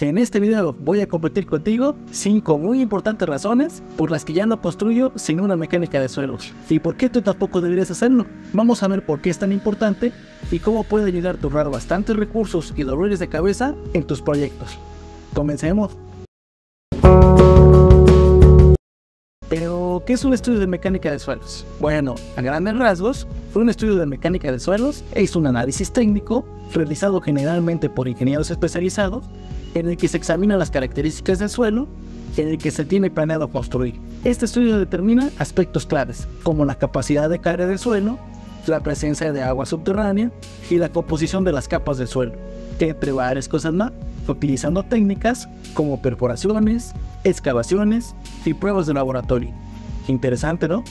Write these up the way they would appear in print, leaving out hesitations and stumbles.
En este video voy a compartir contigo 5 muy importantes razones por las que ya no construyo sin una mecánica de suelos. ¿Y por qué tú tampoco deberías hacerlo? Vamos a ver por qué es tan importante y cómo puede ayudarte a ahorrar bastantes recursos y dolores de cabeza en tus proyectos. Comencemos. Pero, ¿qué es un estudio de mecánica de suelos? Bueno, a grandes rasgos, un estudio de mecánica de suelos es un análisis técnico realizado generalmente por ingenieros especializados en el que se examinan las características del suelo en el que se tiene planeado construir. Este estudio determina aspectos claves, como la capacidad de carga del suelo, la presencia de agua subterránea y la composición de las capas del suelo, entre varias cosas más, utilizando técnicas como perforaciones, excavaciones y pruebas de laboratorio. Interesante, ¿no?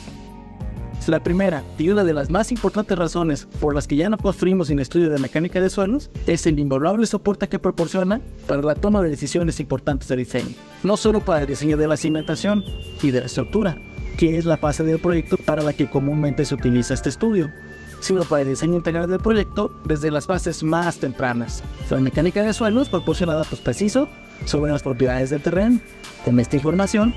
La primera y una de las más importantes razones por las que ya no construimos sin estudio de mecánica de suelos es el invaluable soporte que proporciona para la toma de decisiones importantes de diseño. No solo para el diseño de la cimentación y de la estructura, que es la fase del proyecto para la que comúnmente se utiliza este estudio, sino para el diseño integral del proyecto desde las fases más tempranas. La mecánica de suelos proporciona datos precisos sobre las propiedades del terreno. Con esta información,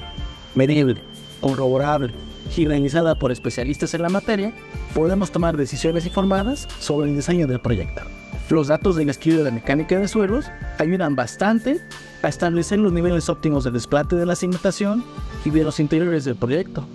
medible, corroborable y realizada por especialistas en la materia, podemos tomar decisiones informadas sobre el diseño del proyecto. Los datos del estudio de mecánica de suelos ayudan bastante a establecer los niveles óptimos de desplate de la cimentación y de los interiores del proyecto.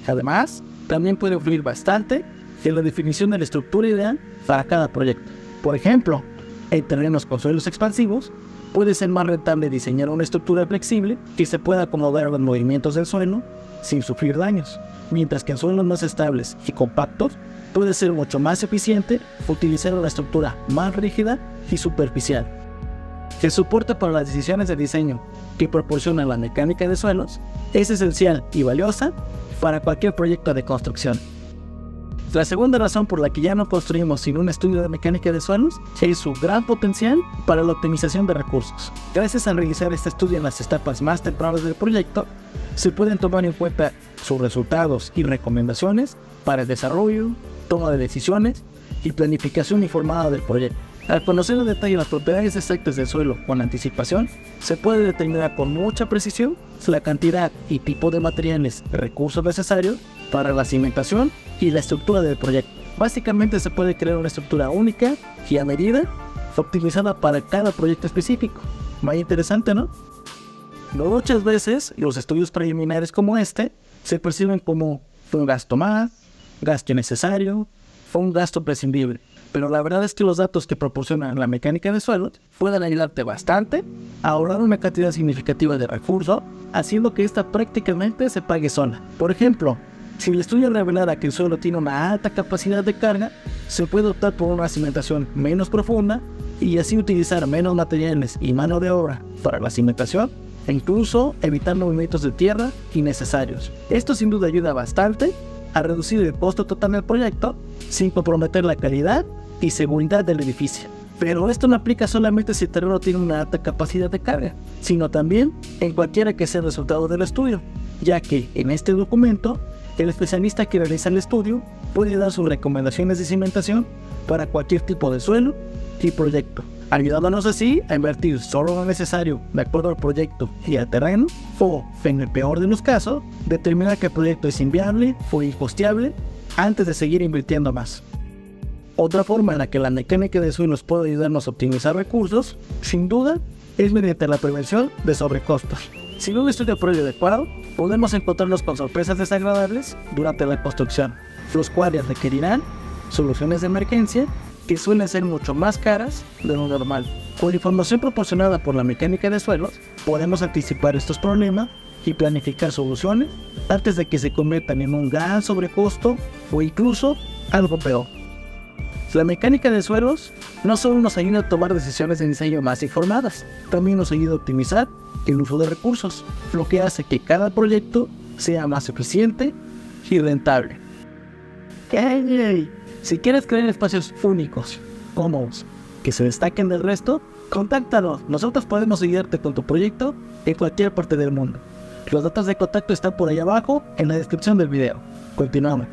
Además, también puede influir bastante en la definición de la estructura ideal para cada proyecto. Por ejemplo, en terrenos con suelos expansivos, puede ser más rentable diseñar una estructura flexible que se pueda acomodar a los movimientos del suelo sin sufrir daños, mientras que en suelos más estables y compactos puede ser mucho más eficiente utilizar una estructura más rígida y superficial. El soporte para las decisiones de diseño que proporciona la mecánica de suelos es esencial y valiosa para cualquier proyecto de construcción. La segunda razón por la que ya no construimos sin un estudio de mecánica de suelos es su gran potencial para la optimización de recursos. Gracias a realizar este estudio en las etapas más tempranas del proyecto, se pueden tomar en cuenta sus resultados y recomendaciones para el desarrollo, toma de decisiones y planificación informada del proyecto. Al conocer en detalle las propiedades exactas del suelo con anticipación, se puede determinar con mucha precisión la cantidad y tipo de materiales y recursos necesarios para la cimentación y la estructura del proyecto. Básicamente se puede crear una estructura única y a medida, optimizada para cada proyecto específico. Muy interesante, ¿no? Muchas veces los estudios preliminares como este se perciben como un gasto más, gasto innecesario o un gasto prescindible. Pero la verdad es que los datos que proporciona la mecánica de suelos pueden ayudarte bastante a ahorrar una cantidad significativa de recursos, haciendo que esta prácticamente se pague sola. Por ejemplo, si el estudio revelara que el suelo tiene una alta capacidad de carga, se puede optar por una cimentación menos profunda y así utilizar menos materiales y mano de obra para la cimentación e incluso evitar movimientos de tierra innecesarios. Esto sin duda ayuda bastante a reducir el costo total del proyecto sin comprometer la calidad y seguridad del edificio. Pero esto no aplica solamente si el terreno tiene una alta capacidad de carga, sino también en cualquiera que sea el resultado del estudio, ya que en este documento el especialista que realiza el estudio puede dar sus recomendaciones de cimentación para cualquier tipo de suelo y proyecto, ayudándonos así a invertir solo lo necesario de acuerdo al proyecto y al terreno, o, en el peor de los casos, determinar que el proyecto es inviable o incosteable antes de seguir invirtiendo más. Otra forma en la que la mecánica de suelos puede ayudarnos a optimizar recursos, sin duda, es mediante la prevención de sobrecostos. Sin un estudio previo adecuado, podemos encontrarnos con sorpresas desagradables durante la construcción, los cuales requerirán soluciones de emergencia que suelen ser mucho más caras de lo normal. Con la información proporcionada por la mecánica de suelos, podemos anticipar estos problemas y planificar soluciones antes de que se conviertan en un gran sobrecosto o incluso algo peor. La mecánica de suelos no solo nos ayuda a tomar decisiones de diseño más informadas, también nos ayuda a optimizar el uso de recursos, lo que hace que cada proyecto sea más eficiente y rentable. Si quieres crear espacios únicos, cómodos, que se destaquen del resto, contáctanos. Nosotros podemos ayudarte con tu proyecto en cualquier parte del mundo. Los datos de contacto están por ahí abajo en la descripción del video. Continuamos.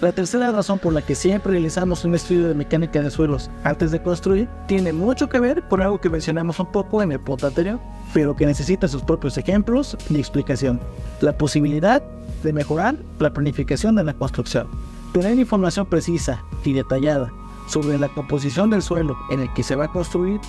La tercera razón por la que siempre realizamos un estudio de mecánica de suelos antes de construir tiene mucho que ver con algo que mencionamos un poco en el punto anterior, pero que necesita sus propios ejemplos y explicación: la posibilidad de mejorar la planificación de la construcción. Tener información precisa y detallada sobre la composición del suelo en el que se va a construir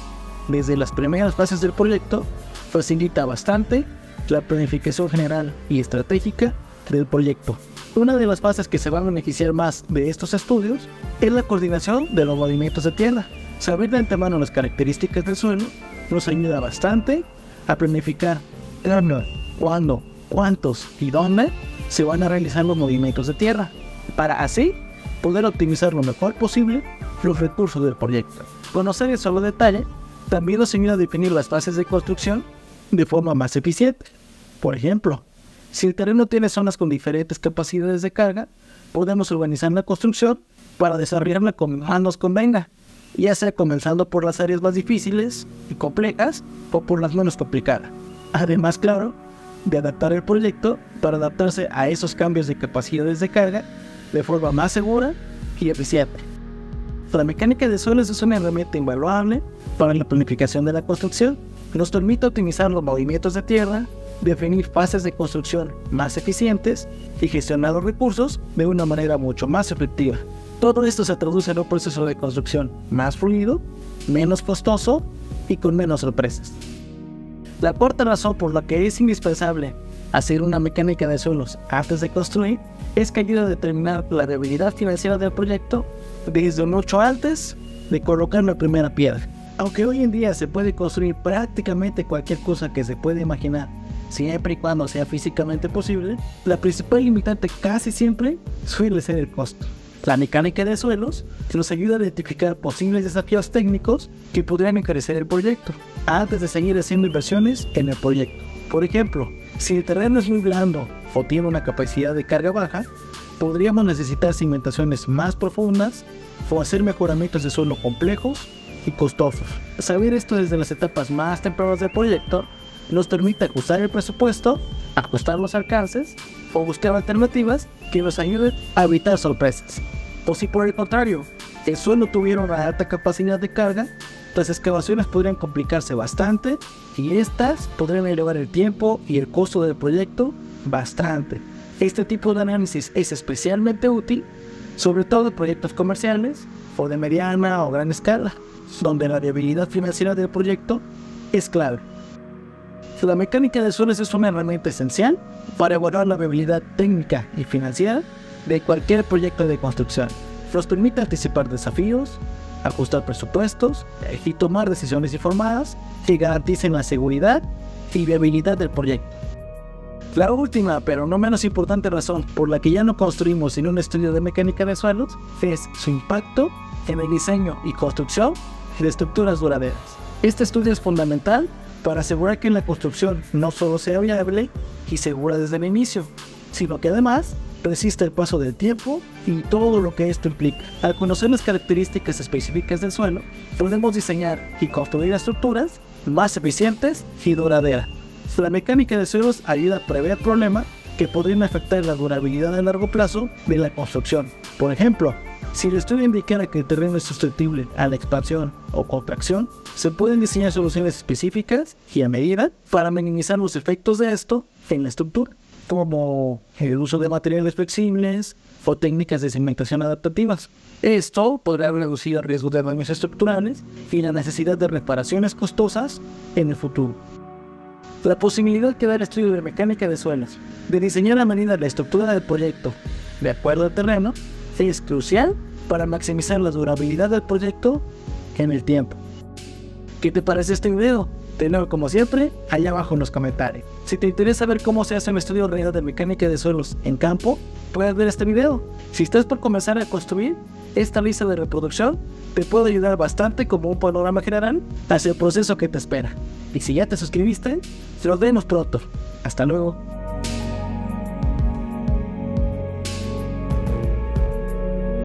desde las primeras fases del proyecto facilita bastante la planificación general y estratégica del proyecto. Una de las fases que se va a beneficiar más de estos estudios es la coordinación de los movimientos de tierra. Saber de antemano las características del suelo nos ayuda bastante a planificar cuándo, cuántos y dónde se van a realizar los movimientos de tierra, para así poder optimizar lo mejor posible los recursos del proyecto. Conocer eso a detalle también nos ayuda a definir las fases de construcción de forma más eficiente. Por ejemplo, si el terreno tiene zonas con diferentes capacidades de carga, podemos organizar la construcción para desarrollarla como más nos convenga, ya sea comenzando por las áreas más difíciles y complejas o por las menos complicadas. Además, claro, de adaptar el proyecto para adaptarse a esos cambios de capacidades de carga de forma más segura y eficiente. La mecánica de suelos es una herramienta invaluable para la planificación de la construcción. Nos permite optimizar los movimientos de tierra, definir fases de construcción más eficientes y gestionar los recursos de una manera mucho más efectiva. Todo esto se traduce en un proceso de construcción más fluido, menos costoso y con menos sorpresas. La cuarta razón por la que es indispensable hacer una mecánica de suelos antes de construir es que ayuda a determinar la viabilidad financiera del proyecto desde mucho antes de colocar la primera piedra. Aunque hoy en día se puede construir prácticamente cualquier cosa que se puede imaginar, siempre y cuando sea físicamente posible, la principal limitante casi siempre suele ser el costo. La mecánica de suelos nos ayuda a identificar posibles desafíos técnicos que podrían encarecer el proyecto antes de seguir haciendo inversiones en el proyecto. Por ejemplo, si el terreno es muy blando o tiene una capacidad de carga baja, podríamos necesitar cimentaciones más profundas o hacer mejoramientos de suelo complejos y costosos. Saber esto desde las etapas más tempranas del proyecto nos permite ajustar el presupuesto, ajustar los alcances o buscar alternativas que nos ayuden a evitar sorpresas. O si por el contrario, el suelo tuviera una alta capacidad de carga, las excavaciones podrían complicarse bastante y estas podrían elevar el tiempo y el costo del proyecto bastante. Este tipo de análisis es especialmente útil, sobre todo en proyectos comerciales o de mediana o gran escala, donde la viabilidad financiera del proyecto es clave. La mecánica de suelos es una herramienta esencial para evaluar la viabilidad técnica y financiera de cualquier proyecto de construcción. Nos permite anticipar desafíos, ajustar presupuestos y tomar decisiones informadas que garanticen la seguridad y viabilidad del proyecto. La última, pero no menos importante razón por la que ya no construimos sin un estudio de mecánica de suelos es su impacto en el diseño y construcción de estructuras duraderas. Este estudio es fundamental para asegurar que la construcción no solo sea viable y segura desde el inicio, sino que además resista el paso del tiempo y todo lo que esto implica. Al conocer las características específicas del suelo, podemos diseñar y construir estructuras más eficientes y duraderas. La mecánica de suelos ayuda a prever problemas que podrían afectar la durabilidad a largo plazo de la construcción. Por ejemplo, si el estudio indicara que el terreno es susceptible a la expansión o contracción, se pueden diseñar soluciones específicas y a medida para minimizar los efectos de esto en la estructura, como el uso de materiales flexibles o técnicas de cimentación adaptativas. Esto podrá reducir el riesgo de daños estructurales y la necesidad de reparaciones costosas en el futuro. La posibilidad que da el estudio de mecánica de suelos de diseñar a medida la estructura del proyecto de acuerdo al terreno es crucial para maximizar la durabilidad del proyecto en el tiempo. ¿Qué te parece este video? Tenlo como siempre allá abajo en los comentarios. Si te interesa ver cómo se hace un estudio real de mecánica de suelos en campo, puedes ver este video. Si estás por comenzar a construir, esta lista de reproducción te puede ayudar bastante como un panorama general hacia el proceso que te espera. Y si ya te suscribiste, nos vemos pronto. Hasta luego.